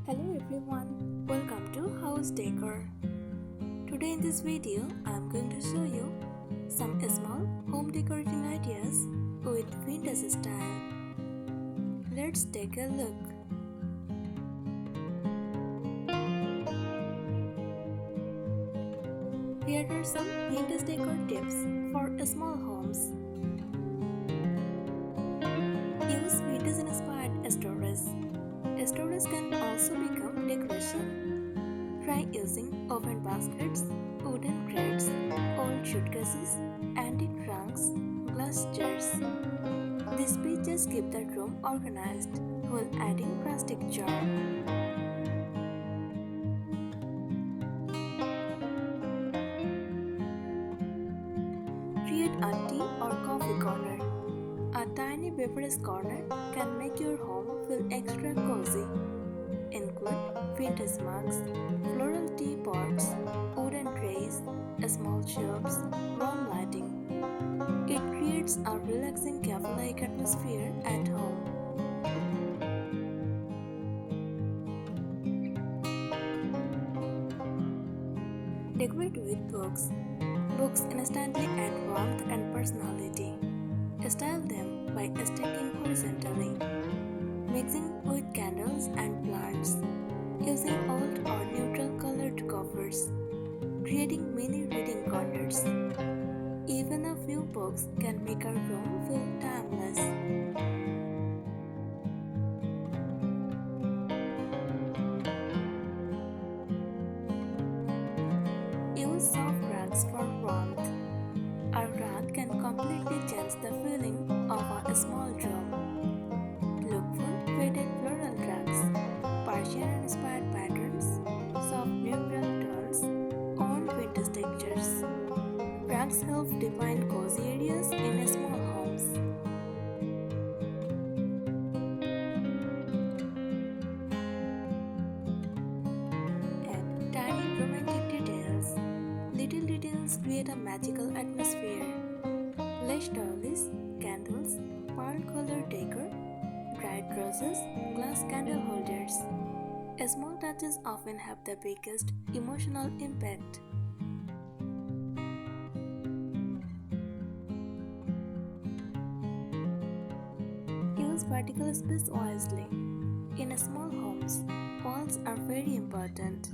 Hello everyone, welcome to House Decor. Today in this video, I am going to show you some small home decorating ideas with vintage style. Let's take a look. Here are some vintage decor tips for small homes. Use vintage inspired storage. Storage can also become decoration. Try using open baskets, wooden crates, old suitcases, antique trunks, glass jars. These pieces keep the room organized while adding rustic charm. Create a tea or coffee corner. A tiny beverage corner can make your home feel extra cozy. Include vintage mugs, floral teapots, wooden trays, small shelves, warm lighting. It creates a relaxing cafe-like atmosphere at home. Decorate with books. Books instantly add warmth and personality. Style them by stacking horizontally, mixing with candles and plants, using old or neutral colored covers, creating mini reading corners. Even a few books can make a room feel timeless. Use soft rugs for warmth. A rug can completely change the feeling of a small room. Look for faded floral rugs, Persian-inspired patterns, soft neutral tones, or vintage textures. Rugs help define cozy areas in small homes. Add tiny romantic details. Little details create a magical atmosphere. Lace dowlies, candles, pearl-colored decor, dried roses, glass candle holders. Small touches often have the biggest emotional impact. Use vertical space wisely. In small homes, walls are very important.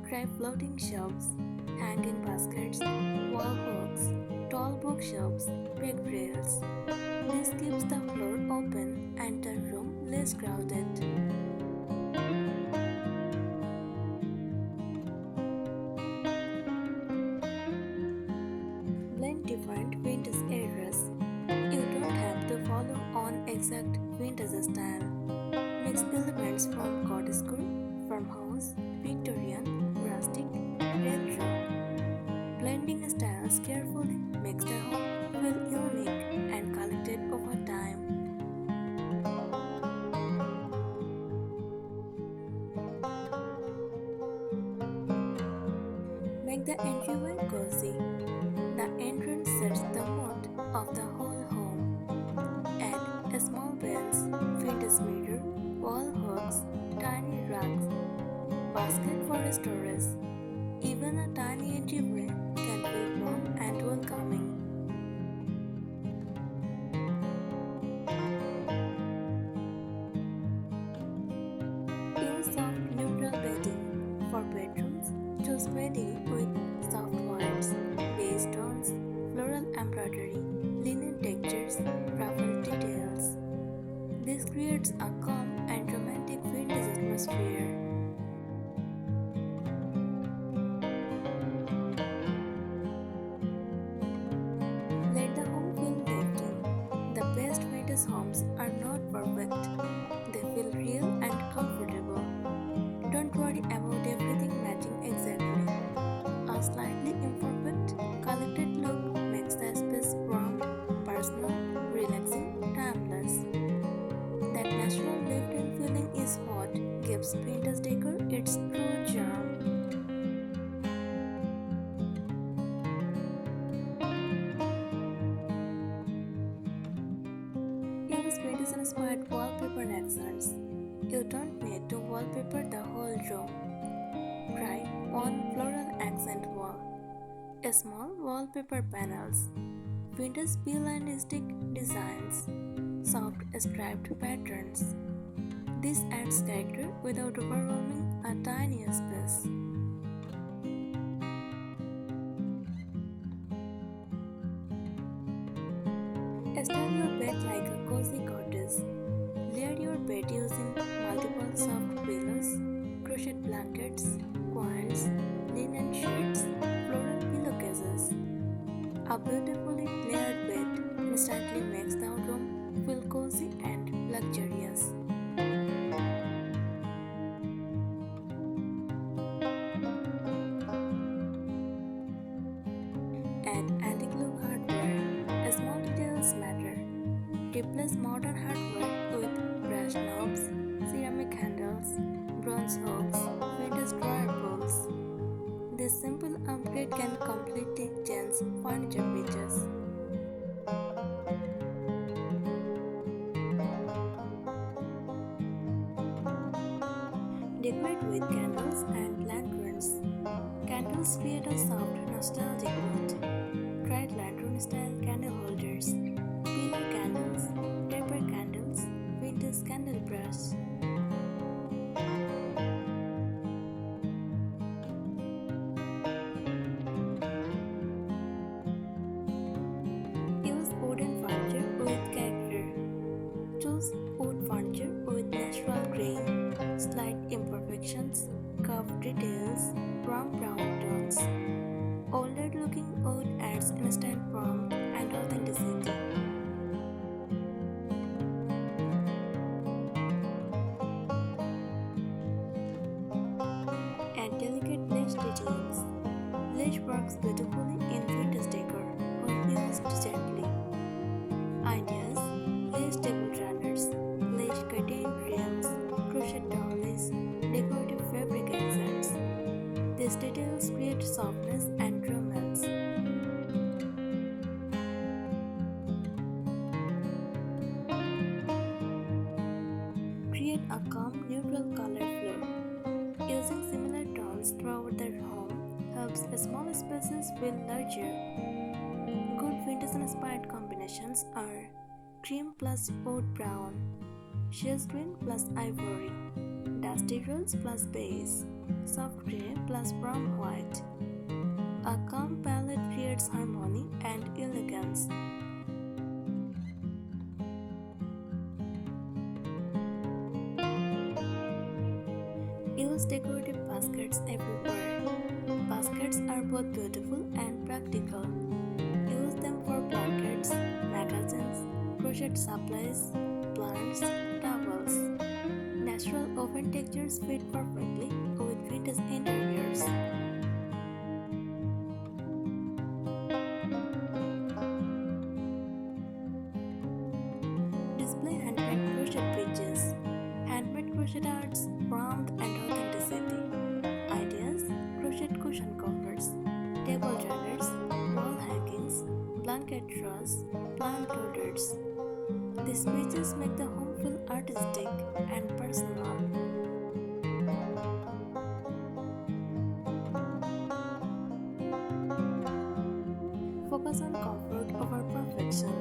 Try floating shelves, hanging baskets, wall hooks, tall bookshelves, peg rails. This keeps the floor open and the room less crowded. Blend different vintage eras. You don't have to follow on exact vintage style. Mix elements from Cottagecore, Farmhouse, Victorian, rustic, retro. Blending styles carefully makes the home feel unique and collected over time. Make the entryway cozy. The entrance sets the mood of the whole home. Add a small bench, vintage mirror, wall hooks, tiny rugs, basket for storage. Even a tiny entryway can feel warm and welcoming. Use soft neutral bedding. For bedrooms, choose bedding with soft whites, beige tones, floral embroidery, linen textures, ruffled details. This creates a calm and romantic vintage atmosphere. Let the home feel lived-in. The best vintage homes are not perfect. They feel real and comfortable. Don't worry about everything matching exactly. A slightly imperfect, collected look makes the space warm, personal, relaxing, timeless. That natural lived-in feeling is what gives vintage decor its true charm. Use vintage-inspired wallpaper accents. You don't need to wallpaper the whole room. Try one floral accent wall, small wallpaper panels, vintage peel and stick designs, soft striped patterns. This adds character without overwhelming a tiny space. Style your bed like a cozy cottage. Layer your bed using multiple soft pillows, crochet blankets, quilts, linen sheets, floral pillowcases. A beautifully layered bed instantly makes the room feel cozy and luxurious. Add antique look hardware. Small details matter. Replace modern hardware with brass knobs, ceramic handles, bronze hooks, vintage drawer pulls. This simple upgrade can completely change furniture features. Decorate with candles and lanterns. Candles create a soft, nostalgic mood. Try lantern-style candle holders, pillar candles, paper candles, vintage candle brush. Use wooden furniture with character. Choose wood furniture with natural grain, slight imperfections, curved details, warm brown tones. Older looking wood adds instant warmth and authenticity. Add delicate lace details. Lace works beautifully in vintage decor when used gently. Ideas: lace table runners, lace curtain frames, crochet dollies, decorative fabric accents. These details create softness and romance. Create a calm, neutral color flow. Using similar tones throughout the home helps small spaces feel larger. Good vintage-inspired combinations are cream plus oat brown, shell green plus ivory, dusty rose plus beige, soft grey plus warm white. A calm palette creates harmony and elegance. Use decorative baskets everywhere. Baskets are both beautiful and practical. Use them for blankets, magazines, crochet supplies, plants, towels. Natural oven textures fit perfectly with vintage interiors. Display handmade crochet pieces. Handmade crochet arts, warmth and authenticity. Ideas: crochet cushion covers, table runners, wall hangings, blanket drawers, plant holders. These pieces make the home feel artistic and personal. Focus on comfort over perfection.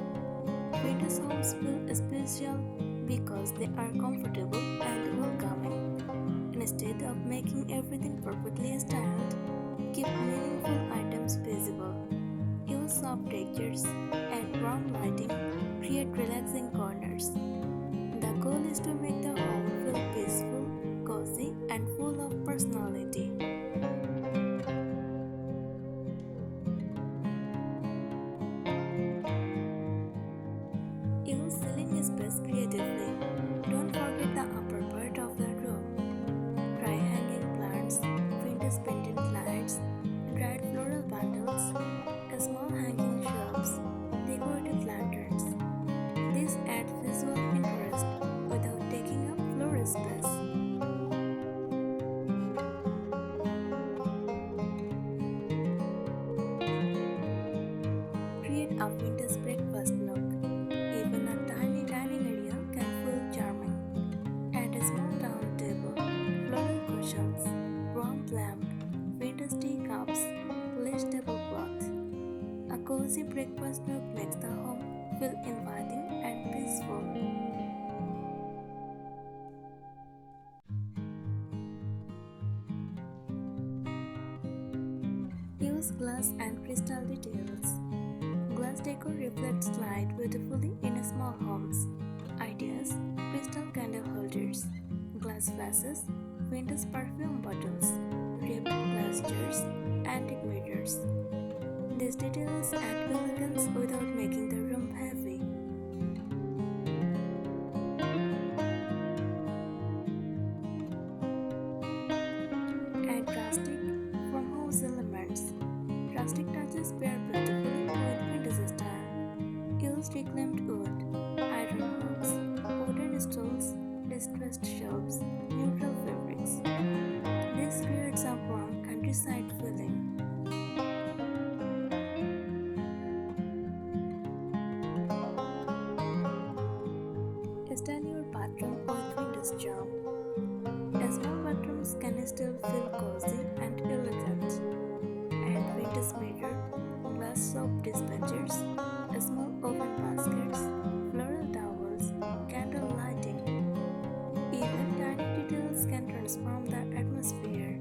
Vintage homes feel special because they are comfortable and welcoming. Instead of making everything perfectly styled, keep meaningful items visible. Use soft textures, add warm lighting, create relaxing corners. The goal is to make the home feel peaceful, cozy, and full of personality. Use ceiling space creatively. Don't forget the upper part of the room. Try hanging plants, vintage painted lights, dried floral bundles, small hanging shelves, decorative lanterns. This adds visual interest without taking up floor space. cushions, warm lamp, vintage teacups, lace tablecloth. A cozy breakfast nook makes the home feel inviting and peaceful. Use glass and crystal details. Glass decor reflects light beautifully in small homes. Ideas: crystal candle holders, glass vases, vintage perfume bottles, ribbed glass jars, antique mirrors. These details add elegance without making the room heavy. Add rustic farmhouse elements. Rustic touches pair beautifully with vintage style. Use reclaimed wood, iron hooks, wooden stools, distressed shelves, neutral fabrics. This creates a warm countryside feeling. Style your bathroom with vintage charm. Small bathrooms can still feel cozy and elegant. Add vintage mirror, glass soap dispensers, small oven baskets, floral towels, candle lighting. Even tiny details can transform the atmosphere.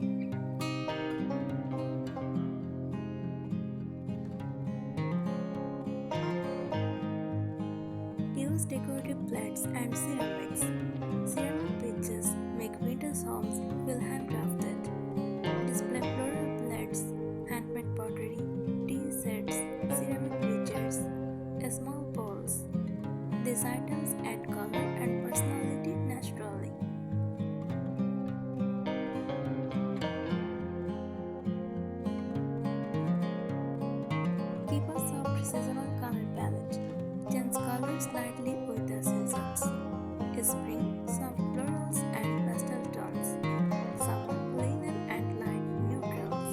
Use decorative plates and ceramics. Ceramic pieces make vintage homes feel handcrafted. Display floral plates, handmade pottery, tea sets, ceramic pitchers, small bowls. These items add color and personality naturally. Keep a soft seasonal color palette. Change colors slightly with the seasons. Spring, soft florals and pastel tones. Summer, linen and light neutrals.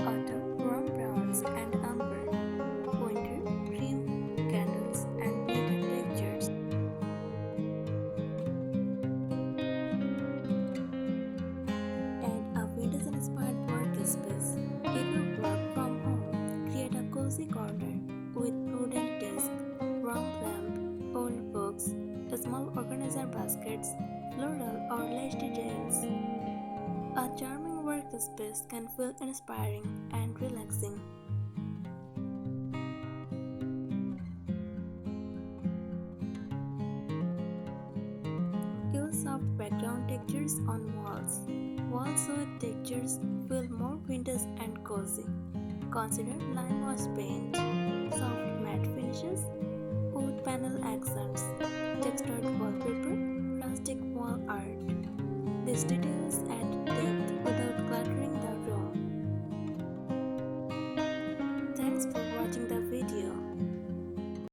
Autumn, warm browns and umber. Winter, cream, candles and muted textures. Add a vintage-inspired workspace. If you work from home, create a cozy corner with wooden desk, warm lamp, old books, small organizer baskets, floral or lace details. A charming workspace can feel inspiring and relaxing. Use soft background textures on walls. Walls with textures feel more vintage and cozy. Consider lime wash paint, soft matte finishes, wood panel accents, textured wallpaper, rustic wall art. These details add depth without cluttering the room. Thanks for watching the video.